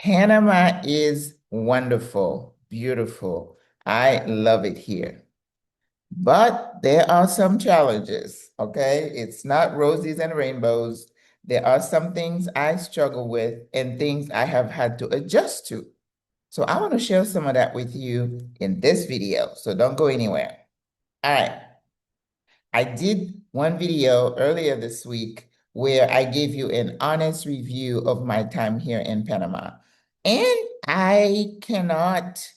Panama is wonderful, beautiful. I love it here. But there are some challenges, okay? It's not roses and rainbows. There are some things I struggle with and things I have had to adjust to. So I want to share some of that with you in this video. So don't go anywhere. All right. I did one video earlier this week where I gave you an honest review of my time here in Panama. And I cannot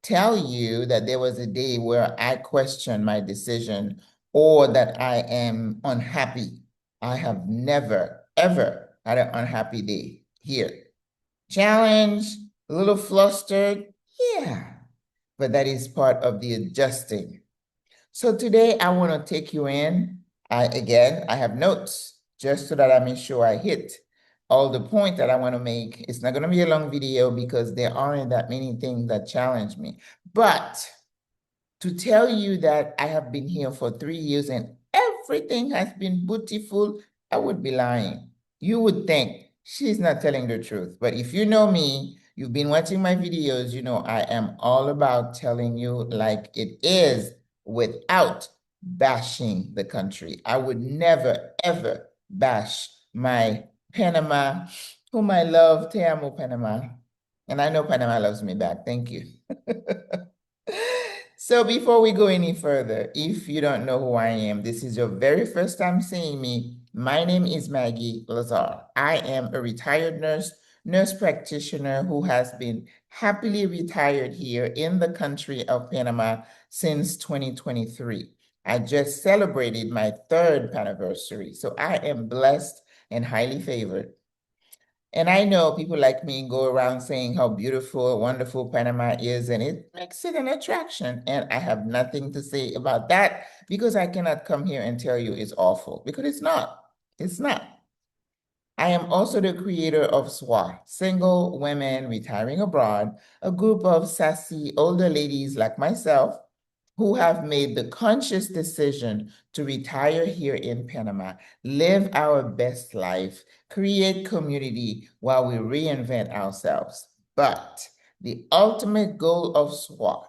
tell you that there was a day where I questioned my decision or that I am unhappy. I have never, ever had an unhappy day here. Challenged, a little flustered, yeah, but that is part of the adjusting. So today I want to take you in. I have notes just so that I'm sure I hit all the points that I want to make. It's not going to be a long video because there aren't that many things that challenge me. But to tell you that I have been here for 3 years and everything has been beautiful, I would be lying. You would think she's not telling the truth. But if you know me, you've been watching my videos, you know I am all about telling you like it is without bashing the country. I would never, ever bash my Panama, whom I love, Te amo, Panama. And I know Panama loves me back. Thank you. So before we go any further, if you don't know who I am, this is your very first time seeing me. My name is Maggie Lazar. I am a retired nurse practitioner who has been happily retired here in the country of Panama since 2023. I just celebrated my third anniversary, so I am blessed and highly favored. And I know people like me go around saying how beautiful, wonderful Panama is, and it makes it an attraction. And I have nothing to say about that because I cannot come here and tell you it's awful because it's not. It's not. I am also the creator of SWRA, Single Women Retiring Abroad, a group of sassy older ladies like myself who have made the conscious decision to retire here in Panama, live our best life, create community while we reinvent ourselves. But the ultimate goal of SWRA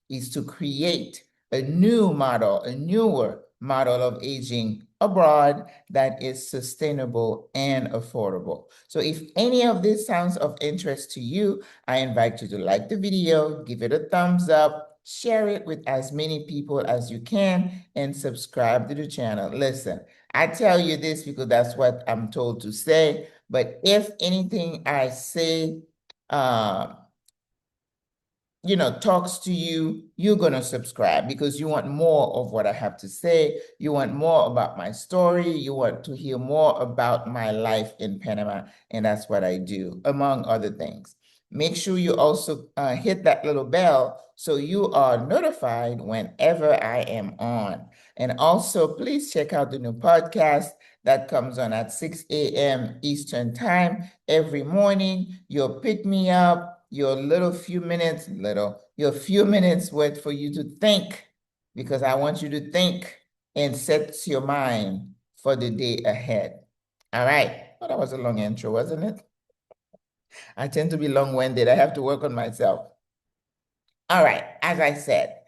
is to create a new model, a newer model of aging abroad that is sustainable and affordable. So if any of this sounds of interest to you, I invite you to like the video, give it a thumbs up, share it with as many people as you can, and subscribe to the channel. Listen, I tell you this because that's what I'm told to say, but if anything I say, talks to you, you're going to subscribe because you want more of what I have to say. You want more about my story. You want to hear more about my life in Panama. And that's what I do, among other things. Make sure you also hit that little bell so you are notified whenever I am on. And also, please check out the new podcast that comes on at 6 a.m. Eastern Time every morning. You'll pick me up your few minutes worth for you to think, because I want you to think and set your mind for the day ahead. All right. Well, that was a long intro, wasn't it? I tend to be long-winded. I have to work on myself. All right. As I said,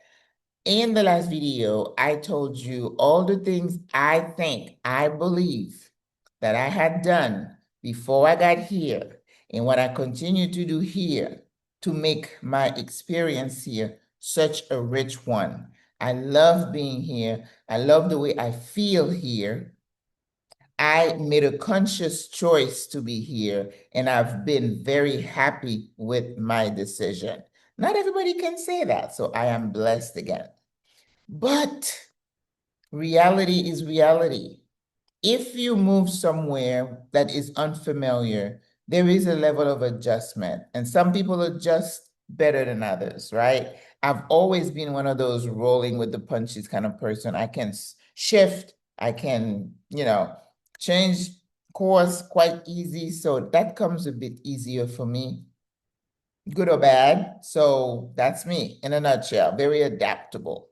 in the last video, I told you all the things I believe that I had done before I got here and what I continue to do here to make my experience here such a rich one. I love being here. I love the way I feel here. I made a conscious choice to be here, and I've been very happy with my decision. Not everybody can say that, so I am blessed again. But reality is reality. If you move somewhere that is unfamiliar, there is a level of adjustment, and some people adjust better than others, right? I've always been one of those rolling with the punches kind of person. I can shift, I can, change course quite easy. So that comes a bit easier for me, good or bad. So that's me in a nutshell, very adaptable.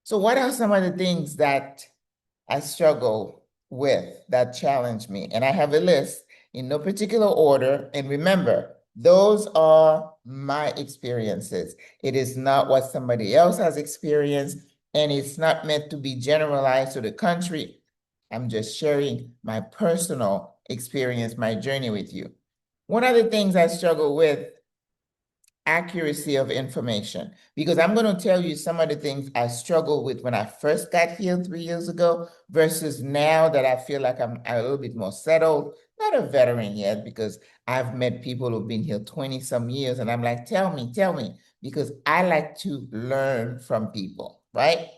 So what are some of the things that I struggle with that challenge me? And I have a list in no particular order. And remember, Those are my experiences. It is not what somebody else has experienced, and it's not meant to be generalized to the country. I'm just sharing my personal experience, my journey with you. One of the things I struggle with, accuracy of information, because I'm going to tell you some of the things I struggled with when I first got here 3 years ago versus now that I feel like I'm a little bit more settled. Not a veteran yet, because I've met people who've been here 20 some years, and I'm like, tell me, because I like to learn from people, right?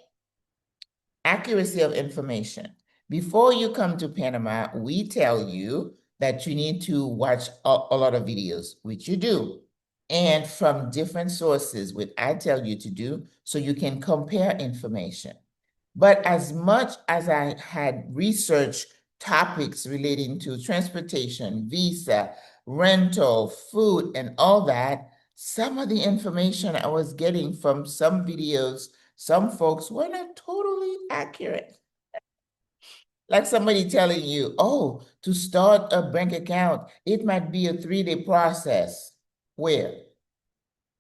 Accuracy of information. Before you come to Panama, we tell you that you need to watch a lot of videos, which you do, and from different sources, which I tell you to do, so you can compare information. But as much as I had researched topics relating to transportation, visa, rental, food, and all that, some of the information I was getting from some videos, some folks were not totally accurate. Like somebody telling you, oh, to start a bank account, it might be a 3-day process. Where?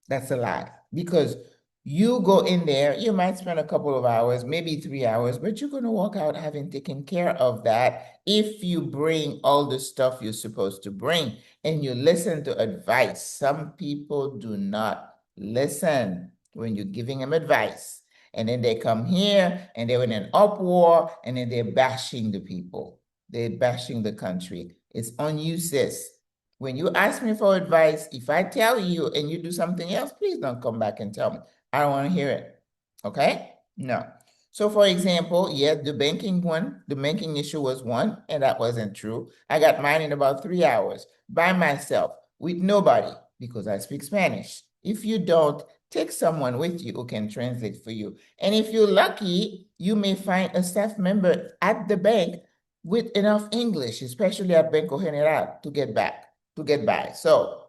That's a lie. Because you go in there, you might spend a couple of hours, maybe 3 hours, but you're going to walk out having taken care of that if you bring all the stuff you're supposed to bring and you listen to advice. Some people do not listen when you're giving them advice. And then they come here and they're in an uproar and then they're bashing the people. They're bashing the country. It's on you, sis. When you ask me for advice, if I tell you and you do something else, please don't come back and tell me. I don't want to hear it. Okay? No. So for example, yeah, the banking issue was one, and that wasn't true. I got mine in about 3 hours by myself with nobody because I speak Spanish. If you don't, take someone with you who can translate for you. And if you're lucky, you may find a staff member at the bank with enough English, especially at Banco General, to get by. So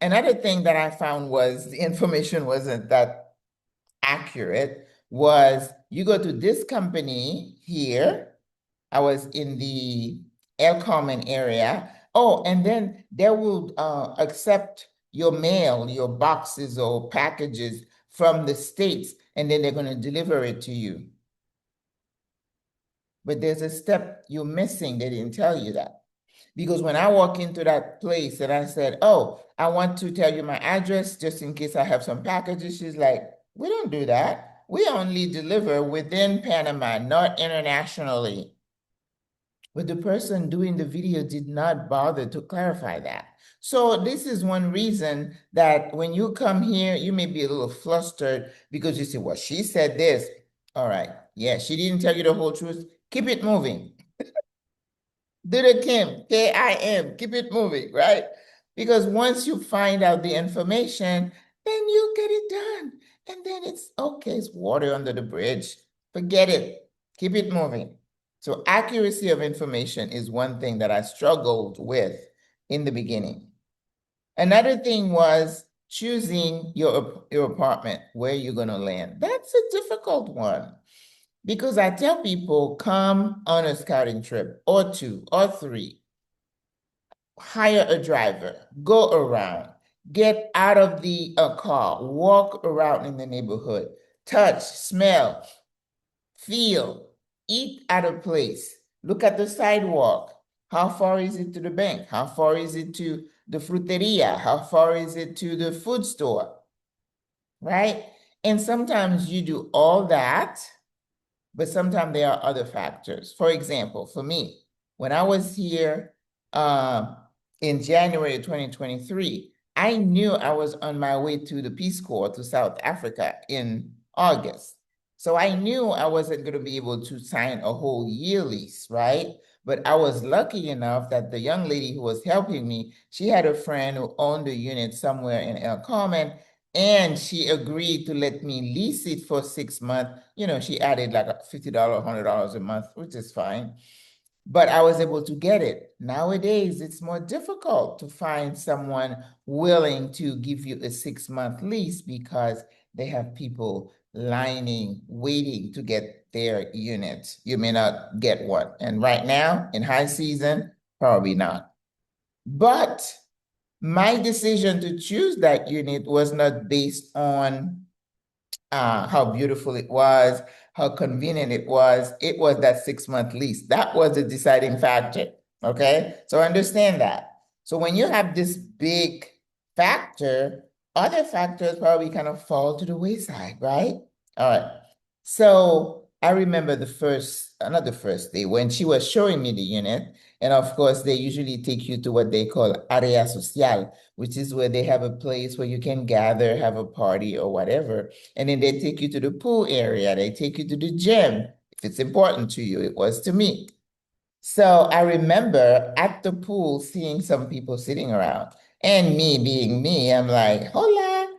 another thing that I found was the information wasn't that accurate was you go to this company here. I was in the El Carmen area. Oh, and then they will accept your mail, your boxes or packages from the States, and then they're going to deliver it to you. But there's a step you're missing. They didn't tell you that. Because when I walk into that place and I said, oh, I want to tell you my address just in case I have some packages, she's like, we don't do that. We only deliver within Panama, not internationally. But the person doing the video did not bother to clarify that. So this is one reason that when you come here, you may be a little flustered because you say, well, she said this. All right. Yeah, she didn't tell you the whole truth. Keep it moving. Do the Kim, Kim, keep it moving, right? Because once you find out the information, then you get it done. And then it's okay, it's water under the bridge. Forget it. Keep it moving. So accuracy of information is one thing that I struggled with in the beginning. Another thing was choosing your apartment, where you're going to land. That's a difficult one. Because I tell people, come on a scouting trip or 2 or 3, hire a driver, go around, get out of the car, walk around in the neighborhood, touch, smell, feel, eat at a place, look at the sidewalk. How far is it to the bank? How far is it to the fruteria? How far is it to the food store? Right? And sometimes you do all that, but sometimes there are other factors. For example, for me, when I was here in January of 2023, I knew I was on my way to the Peace Corps to South Africa in August. So I knew I wasn't going to be able to sign a whole year lease, right? But I was lucky enough that the young lady who was helping me, she had a friend who owned a unit somewhere in El Carmen, and she agreed to let me lease it for 6 months. You know, she added like a $50, $100 a month, which is fine. But I was able to get it. Nowadays, it's more difficult to find someone willing to give you a 6-month lease because they have people lining, waiting to get their unit. You may not get one. And right now, in high season, probably not. But My decision to choose that unit was not based on how beautiful it was, how convenient it was. It was that 6-month lease. That was the deciding factor. Okay. So understand that. So when you have this big factor, other factors probably kind of fall to the wayside, right? All right. So I remember not the first day, when she was showing me the unit. And of course, they usually take you to what they call área social, which is where they have a place where you can gather, have a party or whatever. And then they take you to the pool area. They take you to the gym. If it's important to you, it was to me. So I remember at the pool seeing some people sitting around, and me being me, I'm like, hola,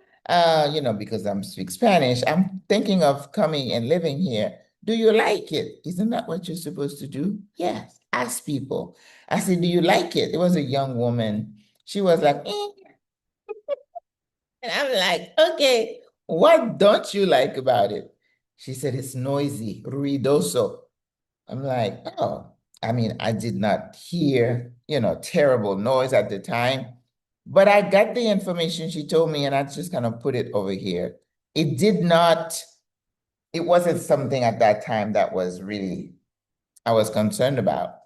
because I'm speak Spanish. I'm thinking of coming and living here. Do you like it? Isn't that what you're supposed to do? Yes. Ask people. I said, do you like it? It was a young woman. She was like, and I'm like, okay, what don't you like about it? She said, it's noisy, ruidoso. I'm like, oh, I mean, I did not hear, terrible noise at the time, but I got the information she told me and I just kind of put it over here. It did not, it wasn't something at that time that was really, I was concerned about.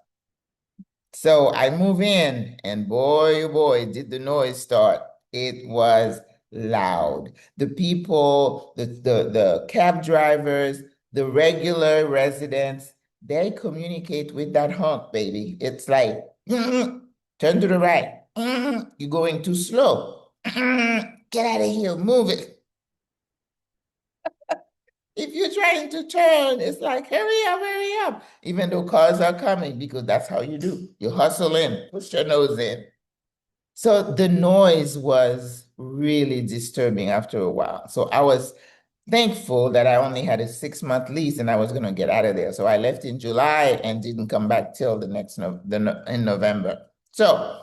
So I move in, and boy, oh boy, did the noise start. It was loud. The people, the cab drivers, the regular residents, they communicate with that honk, baby. It's like, turn to the right. You're going too slow. Get out of here, move it. If you're trying to turn, it's like, hurry up, even though cars are coming, because that's how you do. You hustle in, push your nose in. So the noise was really disturbing after a while. So I was thankful that I only had a 6-month lease and I was going to get out of there. So I left in July and didn't come back till the next in November. So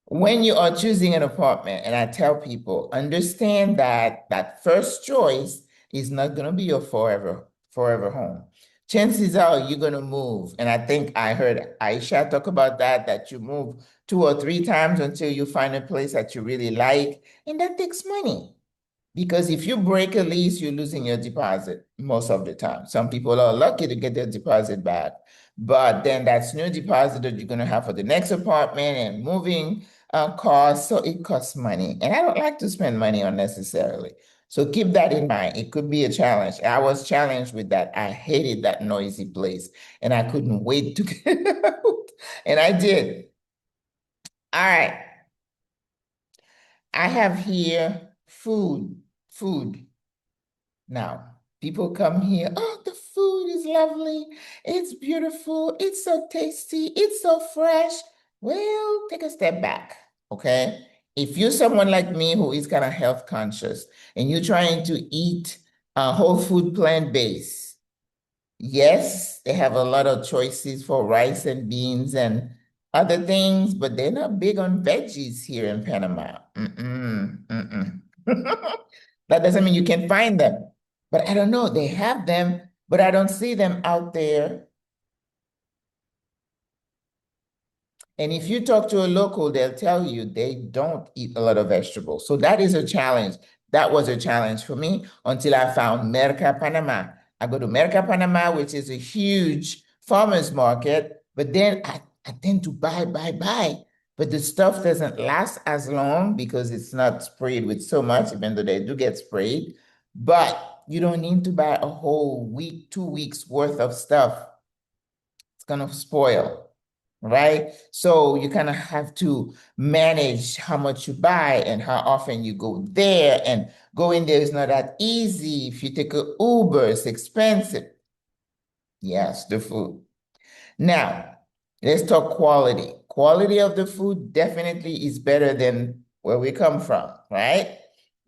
when you are choosing an apartment, and I tell people, understand that that first choice is not going to be your forever home. Chances are you're going to move. And I think I heard Aisha talk about that you move 2 or 3 times until you find a place that you really like. And that takes money. Because if you break a lease, you're losing your deposit most of the time. Some people are lucky to get their deposit back, but then that's new deposit that you're going to have for the next apartment and moving costs. So it costs money. And I don't like to spend money unnecessarily. So keep that in mind. It could be a challenge. I was challenged with that. I hated that noisy place and I couldn't wait to get out. And I did. All right. I have here food. Now, people come here, oh, the food is lovely. It's beautiful. It's so tasty. It's so fresh. Well, take a step back, okay? If you're someone like me who is kind of health conscious and you're trying to eat whole food plant-based, yes, they have a lot of choices for rice and beans and other things, but they're not big on veggies here in Panama. That doesn't mean you can find them. But I don't know, they have them, but I don't see them out there. And if you talk to a local, they'll tell you they don't eat a lot of vegetables. So that is a challenge. That was a challenge for me until I found Merca Panama. I go to Merca Panama, which is a huge farmer's market, but then I tend to buy. But the stuff doesn't last as long because it's not sprayed with so much, even though they do get sprayed. But you don't need to buy a whole week, 2 weeks worth of stuff. It's gonna spoil, right? So you kind of have to manage how much you buy and how often you go there. And going there is not that easy. If you take a Uber, it's expensive. Yes, the food. Now, let's talk quality. Quality of the food definitely is better than where we come from, right?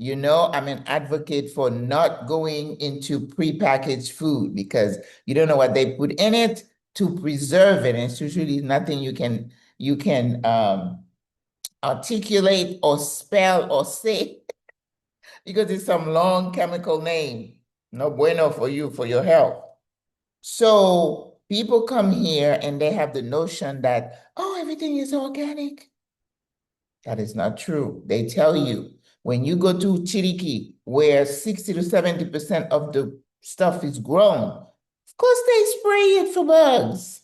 I'm an advocate for not going into prepackaged food because you don't know what they put in it to preserve it. And it's usually nothing you can articulate or spell or say because it's some long chemical name. No bueno for you, for your health. So people come here and they have the notion that, oh, everything is organic. That is not true. They tell you when you go to Chiriquí, where 60 to 70% of the stuff is grown, of course they spray it for bugs.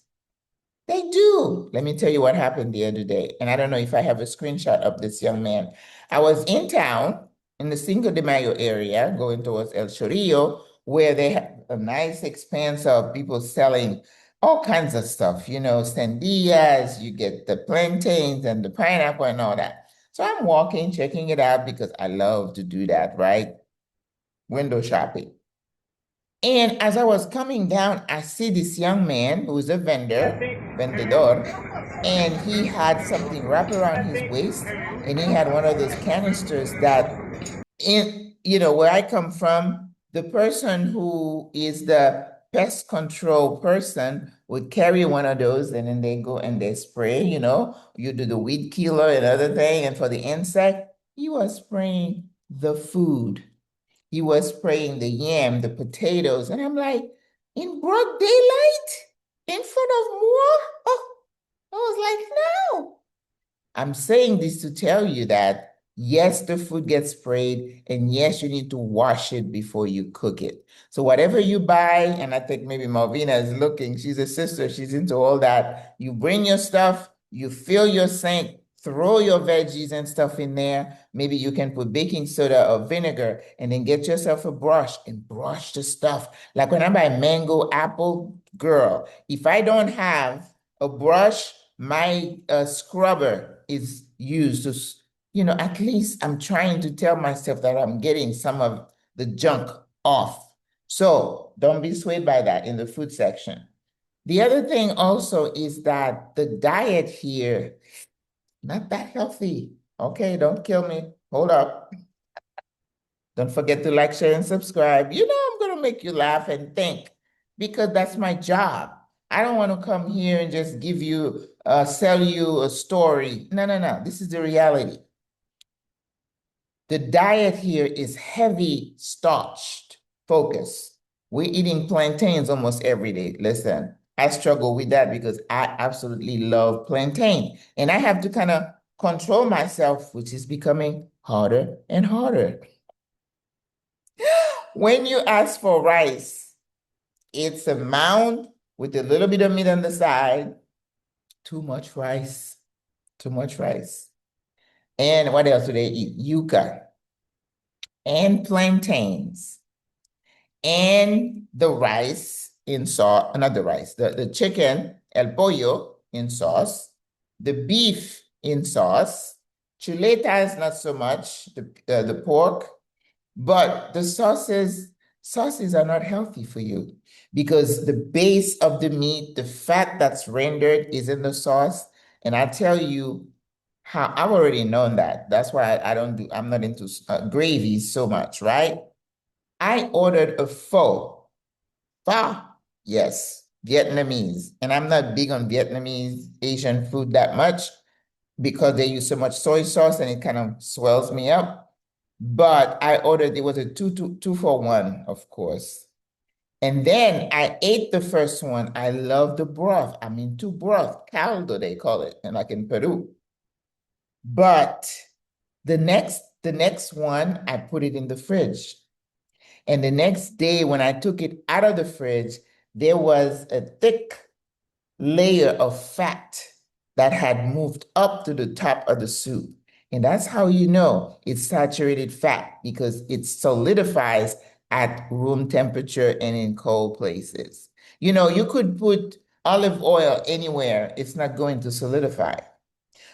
They do. Let me tell you what happened the other day. And I don't know if I have a screenshot of this young man. I was in town in the Cinco de Mayo area, going towards El Chorillo, where they have a nice expanse of people selling all kinds of stuff, sandías, you get the plantains and the pineapple and all that. So I'm walking, checking it out because I love to do that, right? Window shopping. And as I was coming down, I see this young man who's a vendedor, and he had something wrapped around his waist, and he had one of those canisters that where I come from, the person who is the pest control person would carry one of those, and then they go and they spray, you do the weed killer and other thing, and for the insect, he was spraying the food. He was spraying the yam, the potatoes, and I'm like, in broad daylight, in front of moi? Oh, I was like, no. I'm saying this to tell you that yes, the food gets sprayed, and yes, you need to wash it before you cook it. So whatever you buy, and I think maybe Malvina is looking, she's a sister, she's into all that. You bring your stuff, you fill your sink, throw your veggies and stuff in there. Maybe you can put baking soda or vinegar, and then get yourself a brush and brush the stuff. Like when I buy mango, apple, girl, if I don't have a brush, my scrubber is used to, at least I'm trying to tell myself that I'm getting some of the junk off. So don't be swayed by that in the food section. The other thing also is that the diet here, not that healthy. Okay, don't kill me. Hold up. Don't forget to like, share, and subscribe. I'm going to make you laugh and think because that's my job. I don't want to come here and just sell you a story. No, no, no. This is the reality. The diet here is heavy starched focus. We're eating plantains almost every day. Listen, I struggle with that because I absolutely love plantain. And I have to kind of control myself, which is becoming harder and harder. When you ask for rice, it's a mound with a little bit of meat on the side. Too much rice. Too much rice. And what else do they eat? Yuca and plantains and the rice in sauce, not the rice, the chicken, el pollo in sauce, the beef in sauce, chuletas not so much, the pork, but the sauces are not healthy for you because the base of the meat, the fat that's rendered is in the sauce. And I tell you how I've already known that. That's why I'm not into gravies so much, right? I ordered a pho. Pho, yes, Vietnamese. And I'm not big on Vietnamese Asian food that much because they use so much soy sauce and it kind of swells me up. But I ordered, it was a two for one, of course. And then I ate the first one. I love the broth. I'm into broth, caldo, they call it, and like in Peru. But the next one, I put it in the fridge. And the next day, when I took it out of the fridge, there was a thick layer of fat that had moved up to the top of the soup. And that's how you know it's saturated fat because it solidifies at room temperature and in cold places. You could put olive oil anywhere, it's not going to solidify.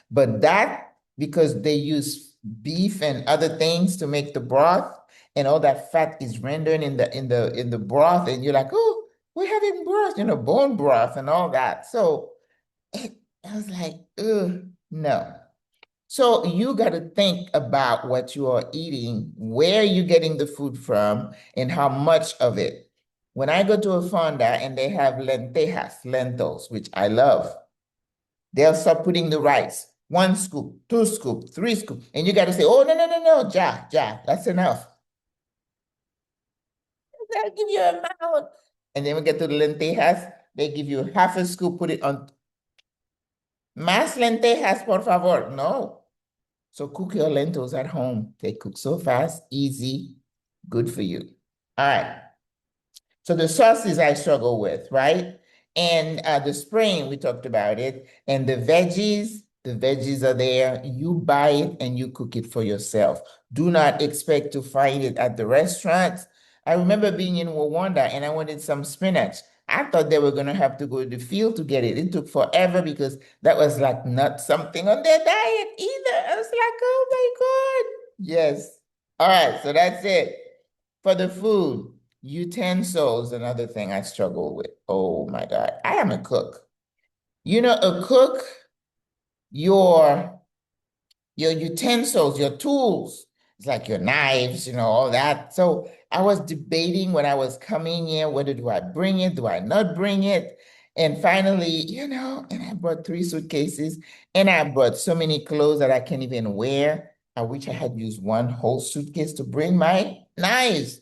But that, because they use beef and other things to make the broth, and all that fat is rendered in the broth, and you're like, oh, we're having broth, bone broth and all that. So I was like, ugh, no. So you got to think about what you are eating, where you're getting the food from, and how much of it. When I go to a fonda and they have lentils, which I love, they'll start putting the rice, 1 scoop, 2 scoop, 3 scoop, and you got to say, oh, no, no, no, no, that's enough. They'll give you a amount. And then we get to the lentejas, they give you half a scoop, put it on. Más lentejas, por favor. No. So cook your lentils at home. They cook so fast, easy, good for you. All right. So the sauces I struggle with, right? And the spraying, we talked about it. And the veggies are there. You buy it and you cook it for yourself. Do not expect to find it at the restaurants. I remember being in Rwanda and I wanted some spinach. I thought they were going to have to go to the field to get it. It took forever because that was like not something on their diet either. I was like, oh my God. Yes. All right. So that's it for the food. Utensils, another thing I struggle with. Oh my God. I am a cook. You know, a cook, your your utensils, your tools, it's like your knives, all that. So I was debating when I was coming here, whether do I bring it, do I not bring it? And finally, and I brought 3 suitcases and I brought so many clothes that I can't even wear. I wish I had used one whole suitcase to bring my knife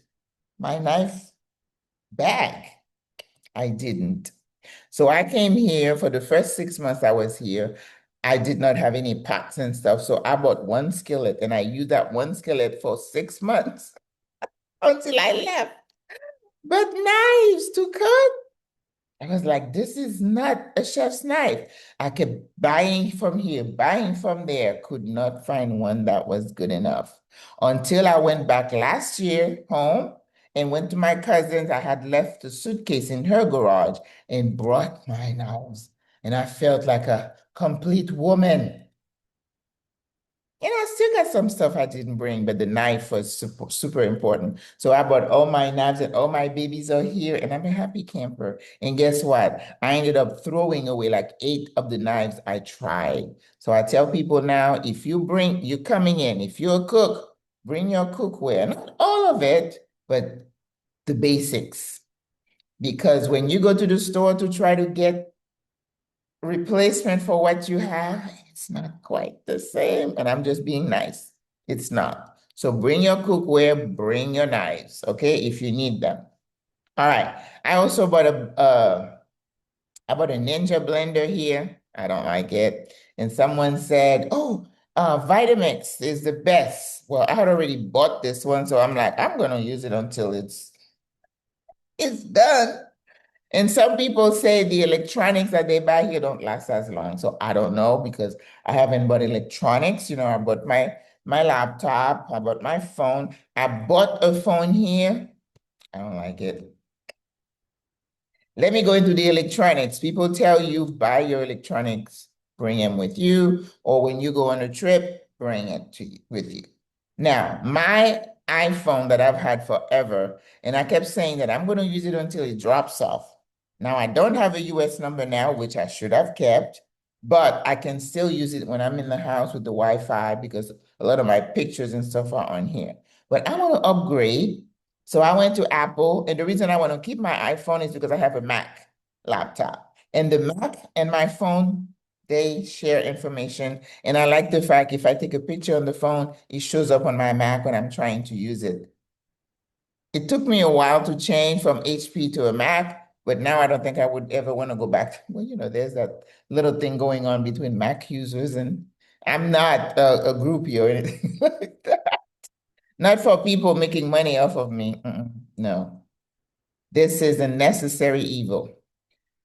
bag. I didn't. So I came here for the first 6 months I was here. I did not have any pots and stuff. So I bought one skillet and I used that one skillet for 6 months until I left. But knives to cut, I was like, this is not a chef's knife. I kept buying from here, buying from there, could not find one that was good enough. Until I went back last year home and went to my cousin's. I had left a suitcase in her garage and brought my knives. And I felt like a complete woman. And I still got some stuff I didn't bring, but the knife was super, super important. So I brought all my knives and all my babies are here, and I'm a happy camper. And guess what? I ended up throwing away like 8 of the knives I tried. So I tell people now, if you're coming in, if you're a cook, bring your cookware. Not all of it, but the basics. Because when you go to the store to try to get replacement for what you have, it's not quite the same. And I'm just being nice. It's not. So bring your cookware, bring your knives, okay, if you need them. All right. I also bought I bought a Ninja blender here. I don't like it. And someone said, oh, Vitamix is the best. Well, I had already bought this one, so I'm like, I'm gonna use it until it's done. And some people say the electronics that they buy here don't last as long. So I don't know because I haven't bought electronics. I bought my laptop, I bought my phone. I bought a phone here. I don't like it. Let me go into the electronics. People tell you buy your electronics, bring them with you, or when you go on a trip, bring it with you. Now, my iPhone that I've had forever, and I kept saying that I'm going to use it until it drops off. Now, I don't have a US number now, which I should have kept, but I can still use it when I'm in the house with the Wi-Fi because a lot of my pictures and stuff are on here. But I want to upgrade. So I went to Apple, and the reason I want to keep my iPhone is because I have a Mac laptop. And the Mac and my phone, they share information. And I like the fact if I take a picture on the phone, it shows up on my Mac when I'm trying to use it. It took me a while to change from HP to a Mac, but now I don't think I would ever want to go back. Well, there's that little thing going on between Mac users, and I'm not a groupie or anything like that. Not for people making money off of me. No, this is a necessary evil.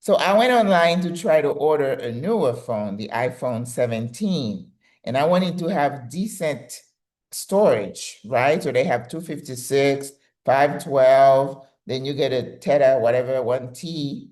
So I went online to try to order a newer phone, the iPhone 17, and I wanted to have decent storage, right? So they have 256, 512, then you get a Tera, whatever, 1T.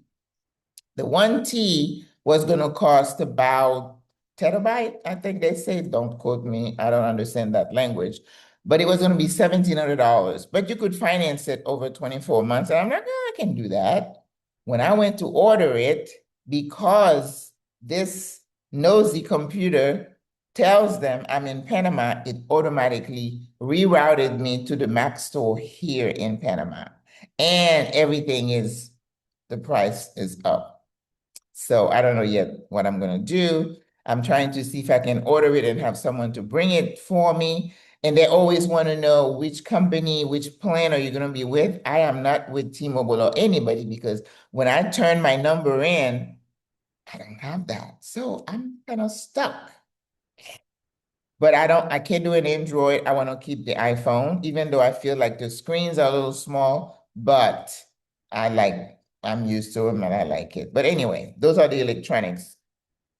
The 1T was going to cost about terabyte, I think they say. Don't quote me. I don't understand that language. But it was going to be $1,700. But you could finance it over 24 months. And I'm like, I can do that. When I went to order it, because this nosy computer tells them I'm in Panama, it automatically rerouted me to the Mac store here in Panama. And the price is up. So I don't know yet what I'm going to do. I'm trying to see if I can order it and have someone to bring it for me. And they always want to know which company, which plan are you going to be with? I am not with T-Mobile or anybody because when I turn my number in, I don't have that. So I'm kind of stuck. But I can't do an Android. I want to keep the iPhone, even though I feel like the screens are a little small, but I'm used to them and I like it. But anyway, those are the electronics.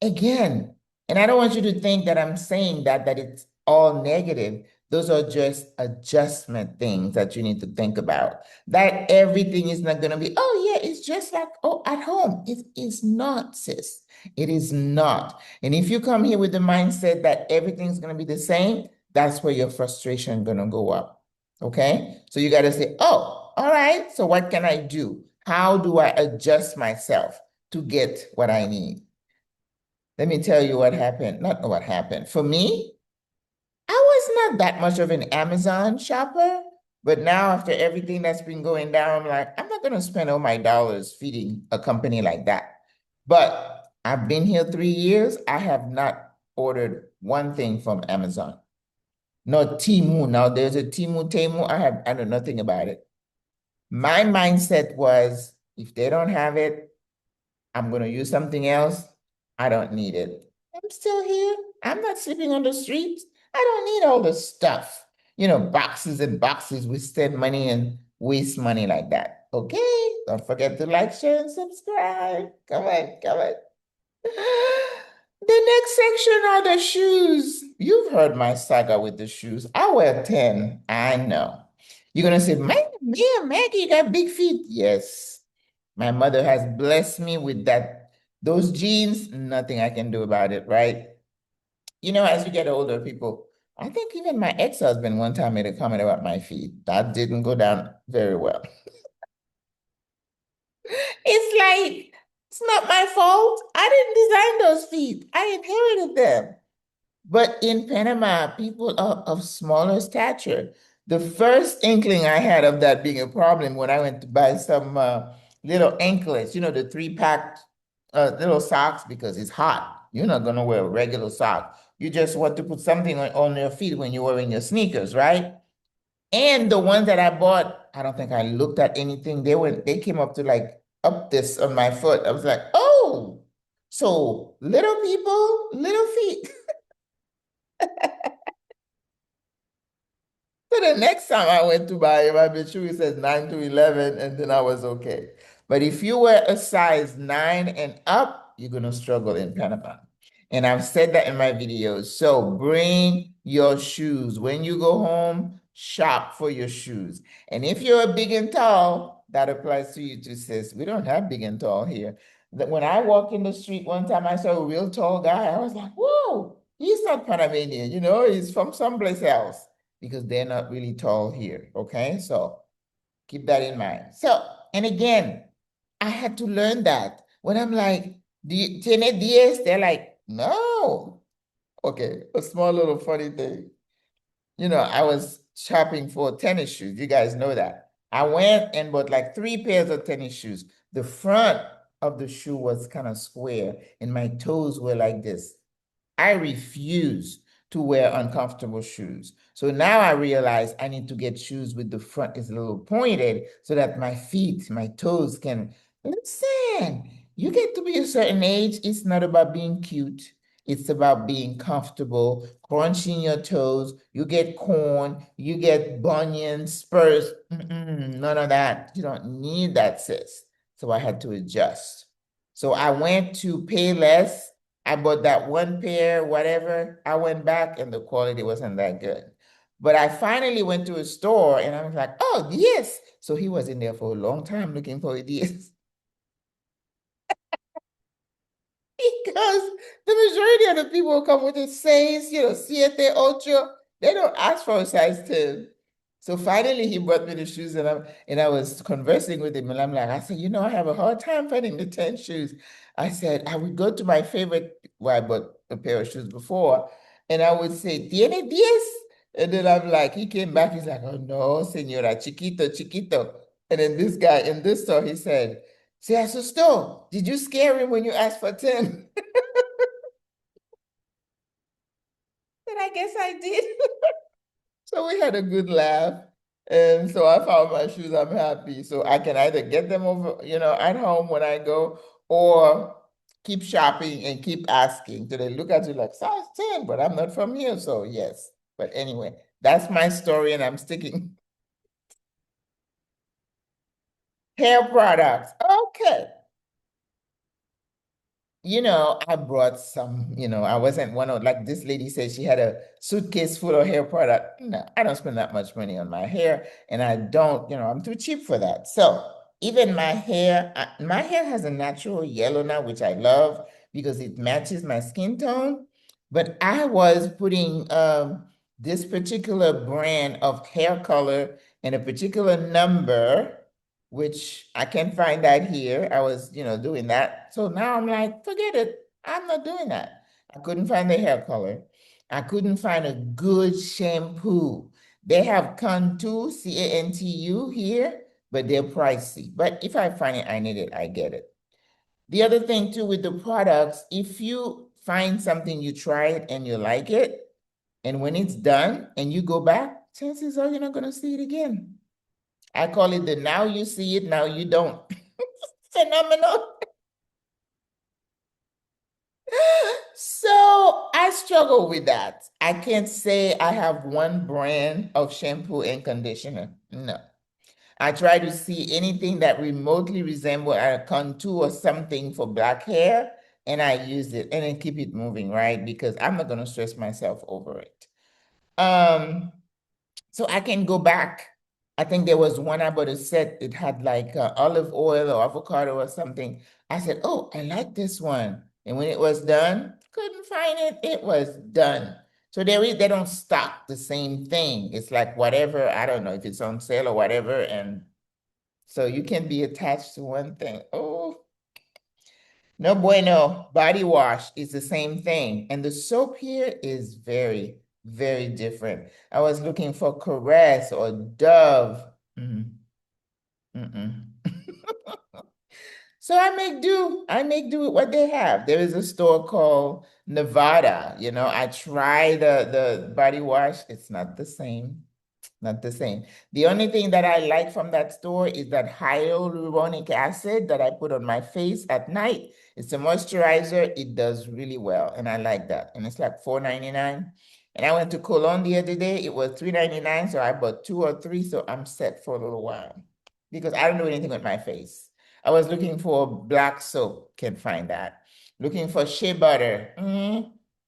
Again, and I don't want you to think that I'm saying that it's all negative. Those are just adjustment things that you need to think about. That everything is not going to be, oh yeah, it's just like, oh, at home. It is not, sis. It is not. And if you come here with the mindset that everything's going to be the same, that's where your frustration going to go up. Okay? So you got to say, oh, all right. So what can I do? How do I adjust myself to get what I need? Let me tell you what happened. Not what happened. For me, I was not that much of an Amazon shopper, but now after everything that's been going down, I'm like, I'm not going to spend all my dollars feeding a company like that. But I've been here 3 years. I have not ordered one thing from Amazon. No Temu. Now there's a Temu. I know nothing about it. My mindset was if they don't have it, I'm going to use something else. I don't need it. I'm still here. I'm not sleeping on the streets. I don't need all the stuff. Boxes and boxes. We spend money and waste money like that. Okay? Don't forget to like, share, and subscribe. Come on, come on. The next section are the shoes. You've heard my saga with the shoes. I wear 10. I know. You're going to say, man, Maggie, you got big feet. Yes. My mother has blessed me with that. Those genes, nothing I can do about it, right? As you get older, people, I think even my ex-husband one time made a comment about my feet. That didn't go down very well. It's like, it's not my fault. I didn't design those feet. I inherited them. But in Panama, people are of smaller stature. The first inkling I had of that being a problem when I went to buy some little anklets, the three-pack little socks because it's hot. You're not going to wear a regular sock. You just want to put something on your feet when you're wearing your sneakers, right? And the ones that I bought, I don't think I looked at anything. They came up to like up this on my foot. I was like, oh, so little people, little feet. So the next time I went to buy him, I bet you it says 9 to 11, and then I was okay. But if you wear a size 9 and up, you're going to struggle in Panama. And I've said that in my videos. So bring your shoes. When you go home, shop for your shoes. And if you're a big and tall, that applies to you too, sis. We don't have big and tall here. When I walk in the street one time, I saw a real tall guy. I was like, whoa, he's not Panamanian, he's from someplace else because they're not really tall here. Okay, so keep that in mind. So, and again, I had to learn that when I'm like, ¿Tiene 10? They're like, no. Okay, a small little funny thing. I was shopping for tennis shoes. You guys know that. I went and bought like 3 pairs of tennis shoes. The front of the shoe was kind of square, and my toes were like this. I refuse to wear uncomfortable shoes. So now I realize I need to get shoes with the front is a little pointed so that my feet, my toes can listen. You get to be a certain age, it's not about being cute. It's about being comfortable, crunching your toes. You get corn, you get bunions, spurs. None of that. You don't need that, sis. So I had to adjust. So I went to pay less. I bought that 1 pair, whatever. I went back and the quality wasn't that good. But I finally went to a store and I was like, oh, yes. So he was in there for a long time looking for ideas. Because the majority of the people who come with a size, siete, ocho, they don't ask for a size 10. So finally he brought me the shoes and I was conversing with him and I'm like, I said, I have a hard time finding the 10 shoes. I said, I would go to my favorite, well, I bought a pair of shoes before, and I would say, ¿Tiene 10? And then I'm like, he came back, he's like, oh no, señora, chiquito, chiquito. And then this guy in this store, he said, Se asustó. Did you scare him when you asked for 10? And I guess I did. So we had a good laugh. And so I found my shoes. I'm happy. So I can either get them over, at home when I go, or keep shopping and keep asking. So they look at you like, size 10, but I'm not from here. So yes. But anyway, that's my story and I'm sticking. Hair products. Okay. I brought some, I wasn't one of, like this lady said, she had a suitcase full of hair product. No, I don't spend that much money on my hair, and I don't, I'm too cheap for that. So even my hair has a natural yellow now, which I love because it matches my skin tone. But I was putting this particular brand of hair color and a particular number, which I can find that here. I was, doing that. So now I'm like, forget it. I'm not doing that. I couldn't find the hair color. I couldn't find a good shampoo. They have Cantu, Cantu here, but they're pricey. But if I find it, I need it, I get it. The other thing too with the products, if you find something, you try it and you like it, and when it's done and you go back, chances are you're not going to see it again. I call it the now you see it, now you don't phenomenon. So I struggle with that. I can't say I have one brand of shampoo and conditioner. No. I try to see anything that remotely resembles a contour or something for black hair, and I use it and then keep it moving, right? Because I'm not going to stress myself over it. Um, So I can go back. I think there was one I bought a set. It had like olive oil or avocado or something. I said, oh, I like this one. And when it was done, couldn't find it. It was done. So they don't stock the same thing. It's like whatever, I don't know if it's on sale or whatever. And so you can be attached to one thing. Oh, no bueno. Body wash is the same thing. And the soap here is very, very different. I was looking for Caress or Dove. Mm, mm-mm. So I make do. I make do with what they have. There is a store called Nevada. I try the body wash. It's not the same. Not the same. The only thing that I like from that store is that hyaluronic acid that I put on my face at night. It's a moisturizer. It does really well, and I like that. And it's like $4.99. And I went to Cologne the other day. It was $3.99, so I bought 2 or 3, so I'm set for a little while because I don't do anything with my face. I was looking for black soap. Can't find that. Looking for shea butter.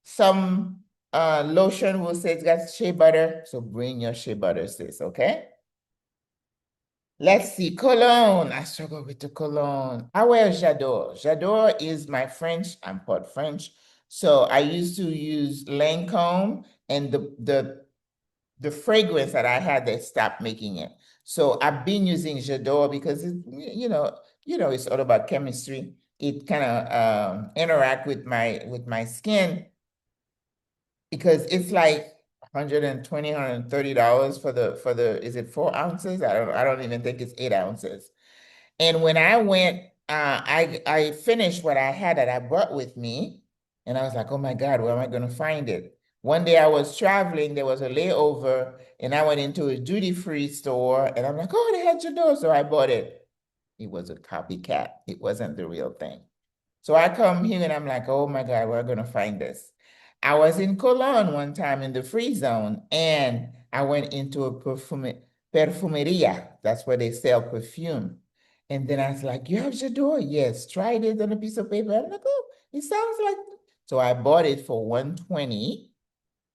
Some lotion will say it's got shea butter, so bring your shea butter, sis, okay? Let's see, cologne. I struggle with the cologne. I wear J'adore. J'adore is my French. I'm part French. So I used to use Lancome, and the fragrance that I had, they stopped making it. So I've been using J'adore because it's all about chemistry. It kind of interact with my skin because it's like $120, $130 for the is it 4 ounces? I don't even think it's 8 ounces. And when I went, I finished what I had that I brought with me, and I was like, oh my God, where am I going to find it? One day I was traveling, there was a layover, and I went into a duty-free store, and I'm like, oh, they had your door, so I bought it. It was a copycat. It wasn't the real thing. So I come here and I'm like, oh my God, we're gonna find this. I was in Cologne one time in the free zone, and I went into a perfumeria. That's where they sell perfume. And then I was like, you have J'adore? Yes, try it on a piece of paper. I'm like, oh, it sounds like. So I bought it for 120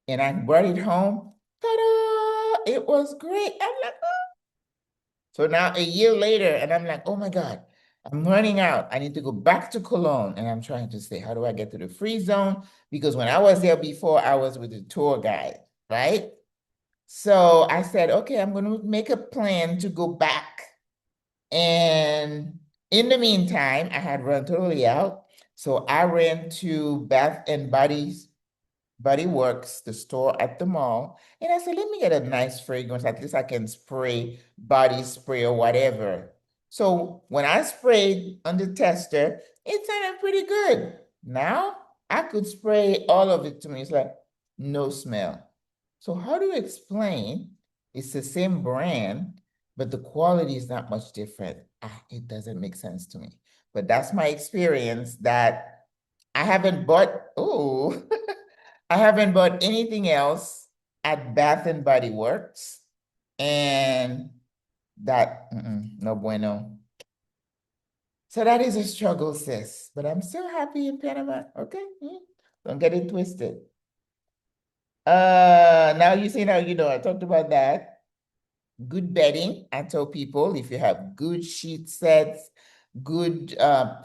and I brought it home. Ta-da! It was great. I'm like, so now a year later, and I'm like, oh my God, I'm running out. I need to go back to Cologne. And I'm trying to say, how do I get to the free zone? Because when I was there before, I was with a tour guide, right? So I said, okay, I'm going to make a plan to go back. And in the meantime, I had run totally out. So I ran to Bath and Body Works, the store at the mall. And I said, let me get a nice fragrance. At least I can spray body spray or whatever. So when I sprayed on the tester, it sounded pretty good. Now I could spray all of it to me. It's like no smell. So how do you explain it's the same brand, but the quality is not much different? It doesn't make sense to me. But that's my experience that I haven't bought, oh, I haven't bought anything else at Bath and Body Works. And that, no bueno. So that is a struggle, sis. But I'm still happy in Panama. Okay. Don't get it twisted. Now you see, now you know, I talked about that. Good bedding. I tell people if you have good sheet sets, good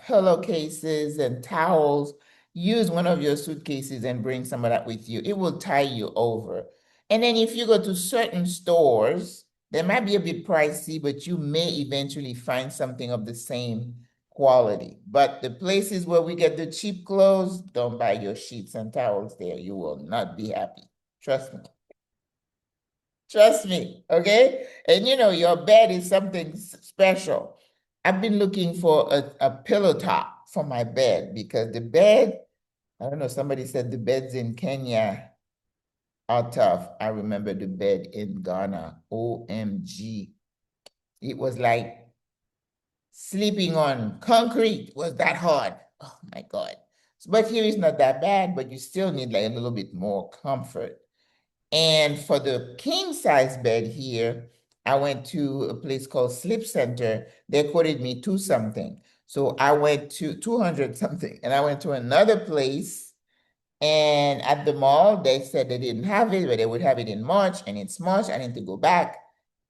pillowcases and towels, use one of your suitcases and bring some of that with you. It will tie you over. And then if you go to certain stores, they might be a bit pricey, but you may eventually find something of the same quality. But the places where we get the cheap clothes, don't buy your sheets and towels there. You will not be happy. Trust me. Trust me, okay? And you know, your bed is something special. I've been looking for a pillow top for my bed because the bed, I don't know, somebody said the beds in Kenya are tough. I remember the bed in Ghana, OMG. It was like sleeping on concrete was that hard. Oh my God. But here is not that bad, but you still need like a little bit more comfort. And for the king size bed here, I went to a place called Sleep Center. They quoted me two something. So I went to 200 something. And I went to another place. And at the mall, they said they didn't have it, but they would have it in March. And it's March. I need to go back.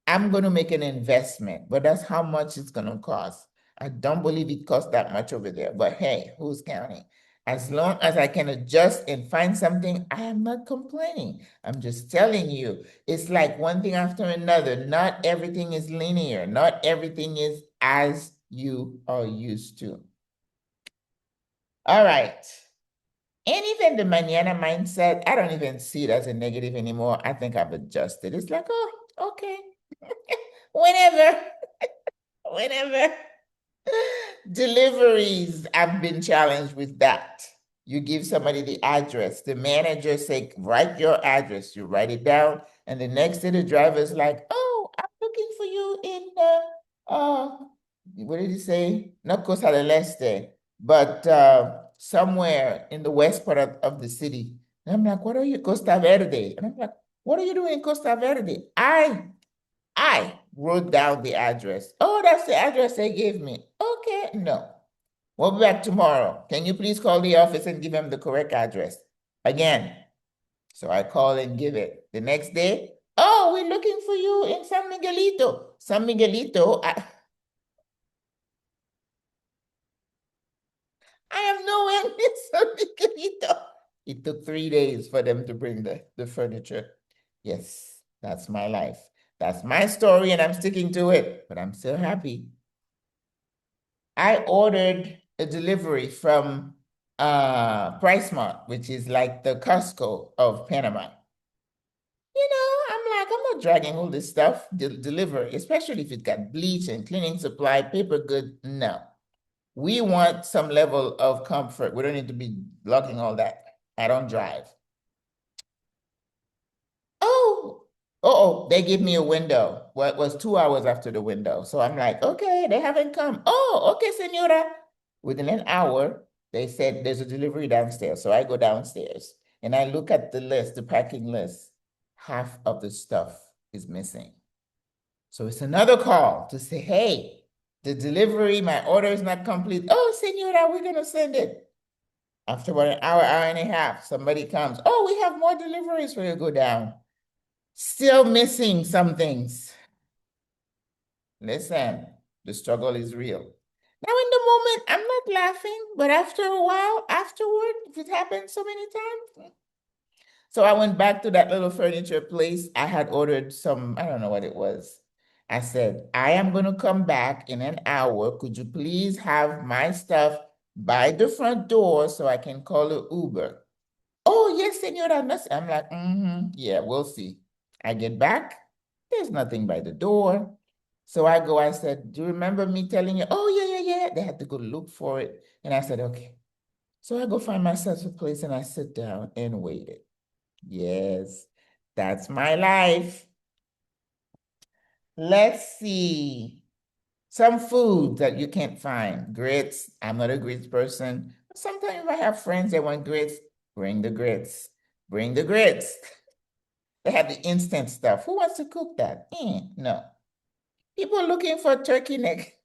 I'm going to make an investment, but that's how much it's going to cost. I don't believe it costs that much over there, but hey, who's counting? As long as I can adjust and find something, I am not complaining. I'm just telling you, it's like one thing after another. Not everything is linear. Not everything is as you are used to. All right. And even the mañana mindset, I don't even see it as a negative anymore. I think I've adjusted. It's like, oh, okay. Whenever, whenever. Deliveries, I've been challenged with that. You give somebody the address, the manager say, write your address. You write it down, and the next day the driver's like, oh, I'm looking for you in what did he say? Not Costa del Este, but somewhere in the west part of the city. And I'm like, what are you, Costa Verde? And I'm like, what are you doing in Costa Verde? I wrote down the address. Oh, that's the address they gave me. Okay, no. We'll be back tomorrow. Can you please call the office and give them the correct address? Again. So I call and give it. The next day, oh, we're looking for you in San Miguelito. San Miguelito, I am nowhere near San Miguelito. It took 3 days for them to bring the furniture. Yes, that's my life. That's my story, and I'm sticking to it, but I'm still happy. I ordered a delivery from PriceMart, which is like the Costco of Panama. You know, I'm like, I'm not dragging all this stuff, deliver, especially if it's got bleach and cleaning supply, paper good. No. We want some level of comfort. We don't need to be blocking all that. I don't drive. Oh, oh, they give me a window. Well, it was 2 hours after the window. So I'm like, okay, they haven't come. Oh, okay, senora. Within an hour, they said there's a delivery downstairs. So I go downstairs and I look at the list, the packing list. Half of the stuff is missing. So it's another call to say, hey, the delivery, my order is not complete. Oh, senora, we're going to send it. After about an hour, hour and a half, somebody comes. Oh, we have more deliveries for you to go down. Still missing some things. Listen, the struggle is real. Now, in the moment, I'm not laughing, but after a while, afterward, if it happens so many times. So I went back to that little furniture place. I had ordered some, I don't know what it was. I said, I am going to come back in an hour. Could you please have my stuff by the front door so I can call an Uber? Oh, yes, senora. I'm like, yeah, we'll see. I get back. There's nothing by the door. So I go, I said, do you remember me telling you? Oh, yeah, yeah, yeah. They had to go look for it. And I said, okay. So I go find myself a place and I sit down and waited. Yes, that's my life. Let's see. Some food that you can't find. Grits. I'm not a grits person. sometimes if I have friends that want grits, bring the grits. Bring the grits. They have the instant stuff. Who wants to cook that? No. People looking for turkey neck.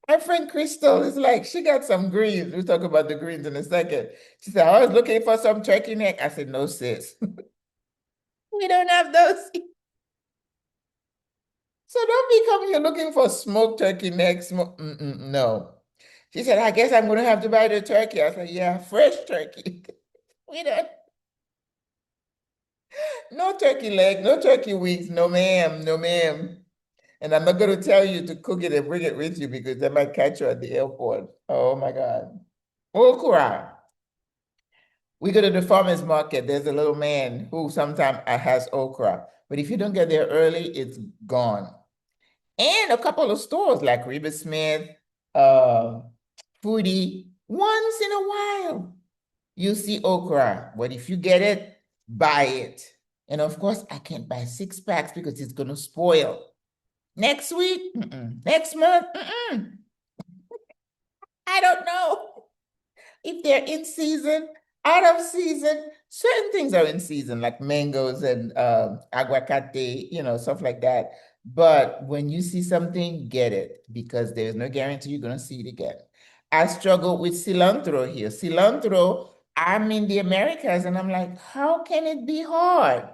My friend Crystal is like, she got some greens. We'll talk about the greens in a second. She said, I was looking for some turkey neck. I said, no, sis. We don't have those. So don't be coming here looking for smoked turkey neck. No. She said, I guess I'm going to have to buy the turkey. I said, yeah, fresh turkey. We don't. No turkey leg, no turkey wings, no ma'am, no ma'am. And I'm not going to tell you to cook it and bring it with you because they might catch you at the airport. Oh my God. Okra. We go to the farmer's market. There's a little man who sometimes has okra. But if you don't get there early, it's gone. And a couple of stores like Reba Smith, uh, Foodie, once in a while, you see okra. But if you get it, buy it. And of course, I can't buy 6 packs because it's going to spoil. Next week, next month, I don't know if they're in season, out of season. Certain things are in season, like mangoes and aguacate, stuff like that. But when you see something, get it because there's no guarantee you're going to see it again. I struggle with cilantro here. Cilantro, I'm in the Americas and I'm like, how can it be hard?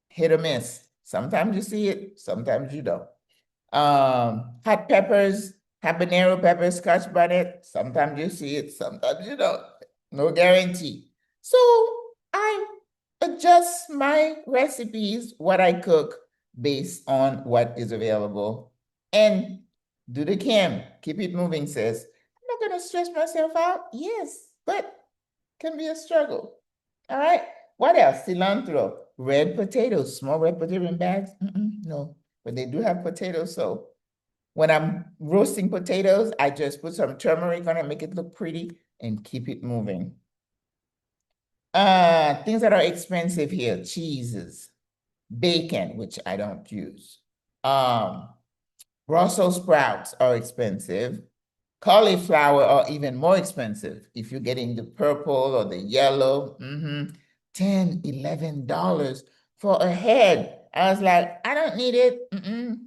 Hit or miss. Sometimes you see it, sometimes you don't. Hot peppers, habanero peppers, scotch bonnet. Sometimes you see it, sometimes you don't. No guarantee. So I adjust my recipes, what I cook, based on what is available. And do the Kim. Keep it moving, sis. I'm not going to stress myself out. Yes, but can be a struggle. All right. What else? Cilantro, red potatoes, small red potato in bags. No, but they do have potatoes. So when I'm roasting potatoes, I just put some turmeric on it, make it look pretty, and keep it moving. Things that are expensive here: cheeses, bacon, which I don't use. Brussels sprouts are expensive. Cauliflower are even more expensive if you're getting the purple or the yellow. $10, $11 for a head. I was like, I don't need it.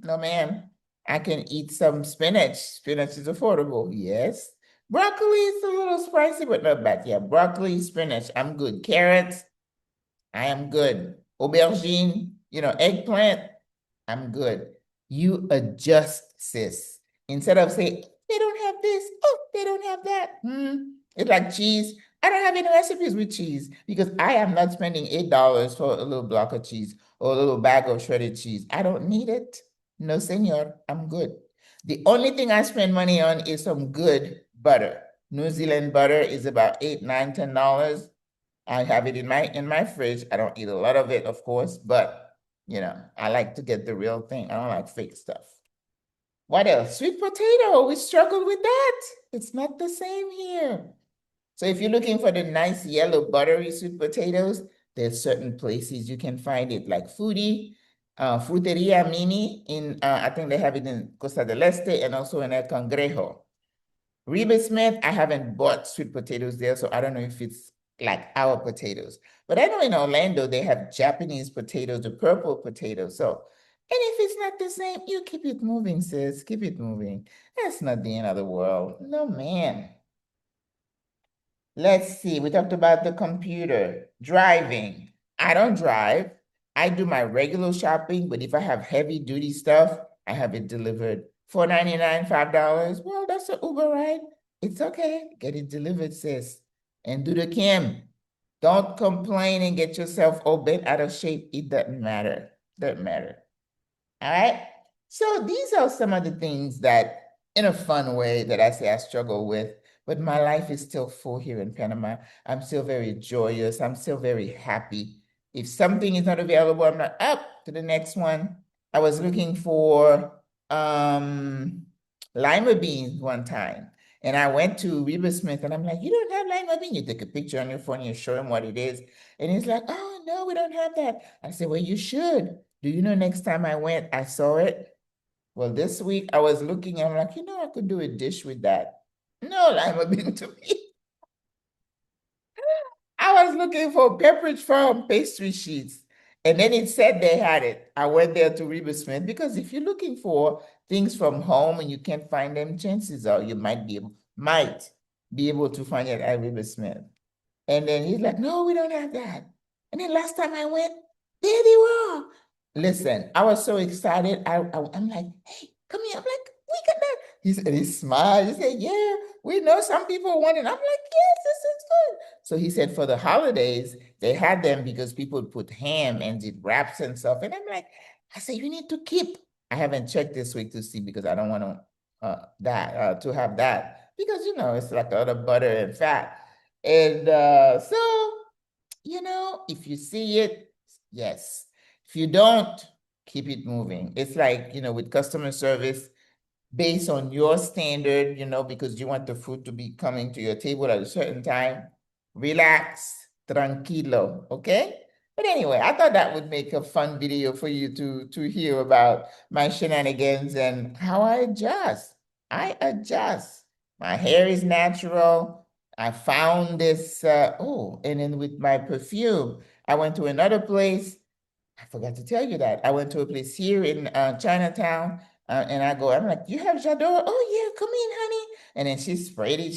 No, ma'am. I can eat some spinach. Spinach is affordable. Yes. Broccoli is a little spicy, but not bad. Yeah, broccoli, spinach, I'm good. Carrots, I am good. Aubergine, eggplant, I'm good. You adjust, sis. Instead of saying, they don't have this, oh, they don't have that. It's like cheese. I don't have any recipes with cheese because I am not spending $8 for a little block of cheese or a little bag of shredded cheese. I don't need it. No, senor, I'm good. The only thing I spend money on is some good butter. New Zealand butter is about $8, $9, $10. I have it in my fridge. I don't eat a lot of it, of course, but I like to get the real thing. I don't like fake stuff. What else? Sweet potato. We struggle with that. It's not the same here. So if you're looking for the nice yellow buttery sweet potatoes, there's certain places you can find it, like Foodie, Fruteria Mini in I think they have it in Costa del Este and also in El Cangrejo. Reba Smith, I haven't bought sweet potatoes there, so I don't know if it's like our potatoes. But I know in Orlando, they have Japanese potatoes, the purple potatoes. So, and if it's not the same, you keep it moving, sis. Keep it moving. That's not the end of the world. No, man. Let's see. We talked about the computer. Driving. I don't drive. I do my regular shopping, but if I have heavy duty stuff, I have it delivered. $4.99, $5. Well, that's an Uber ride. It's okay. Get it delivered, sis. And do the Kim. Don't complain and get yourself all bent out of shape. It doesn't matter. Doesn't matter. All right. So these are some of the things that, in a fun way, that I say I struggle with, but my life is still full here in Panama. I'm still very joyous. I'm still very happy. If something is not available, I'm not up to the next one. I was looking for lima beans one time. And I went to Reba Smith and I'm like, you don't have lima bean? You take a picture on your phone, you show him what it is. And he's like, oh, no, we don't have that. I said, well, you should. Do you know next time I went, I saw it? Well, this week I was looking, I'm like, I could do a dish with that. No lima bean to me. I was looking for Pepperidge Farm pastry sheets. And then it said they had it. I went there to Reba Smith because if you're looking for things from home and you can't find them, chances are you might be able to find it at Reba Smith. And then he's like, no, we don't have that. And then last time I went, there they were. Listen, I was so excited. I'm like, hey, come here. I'm like, we got that. He smiled. He said, yeah, we know some people want it. I'm like, yes, this is good. So he said for the holidays, they had them because people put ham and did wraps and stuff. And I'm like, I said, you need to keep. I haven't checked this week to see because I don't want to have that because, it's like a lot of butter and fat. And so, if you see it, yes. If you don't, keep it moving. It's like, with customer service, based on your standard, because you want the food to be coming to your table at a certain time, relax, tranquilo, okay? But anyway, I thought that would make a fun video for you to hear about my shenanigans and how I adjust. I adjust. My hair is natural. I found this, and then with my perfume, I went to another place. I forgot to tell you that. I went to a place here in Chinatown, and I'm like, you have J'adore? Oh, yeah, come in, honey. And then she sprayed it.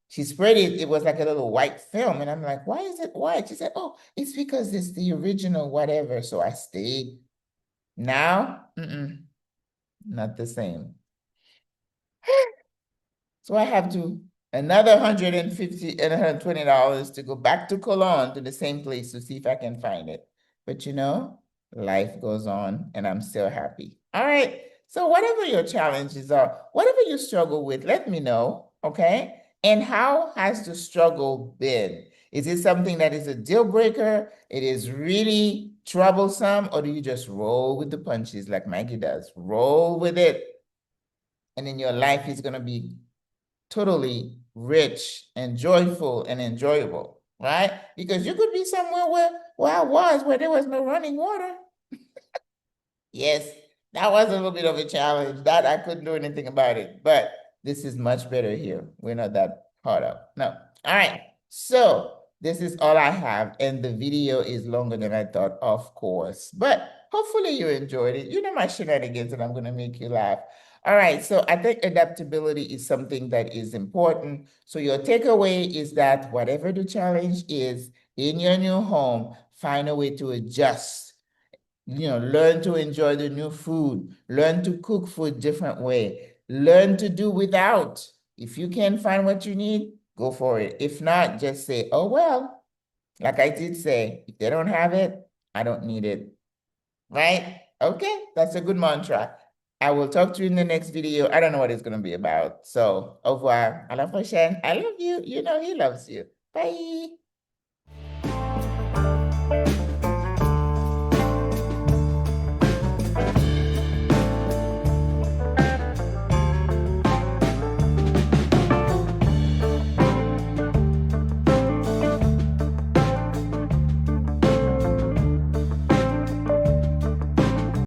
She sprayed it. It was like a little white film. And I'm like, why is it white? She said, oh, it's because it's the original whatever. So I stayed. Now, not the same. So I have to another $150 and $120 to go back to Cologne to the same place to see if I can find it. But life goes on and I'm still happy. All right. So whatever your challenges are, whatever you struggle with, let me know. Okay. And how has the struggle been? Is it something that is a deal breaker? It is really troublesome, or do you just roll with the punches like Maggie does? Roll with it. And then your life is going to be totally rich and joyful and enjoyable, right? Because you could be somewhere where I was, where there was no running water. Yes, that was a little bit of a challenge. That I couldn't do anything about it, but this is much better here. We're not that hard up. No. All right. So this is all I have, and the video is longer than I thought, of course. But hopefully you enjoyed it. You know my shenanigans, and I'm going to make you laugh. All right, so I think adaptability is something that is important. So your takeaway is that whatever the challenge is in your new home, find a way to adjust. Learn to enjoy the new food, learn to cook food different way, learn to do without. If you can't find what you need, go for it. If not, just say, oh, well, like I did say, if they don't have it, I don't need it. Right? Okay, that's a good mantra. I will talk to you in the next video. I don't know what it's going to be about. So, au revoir. À la prochaine. I love you. You know he loves you. Bye.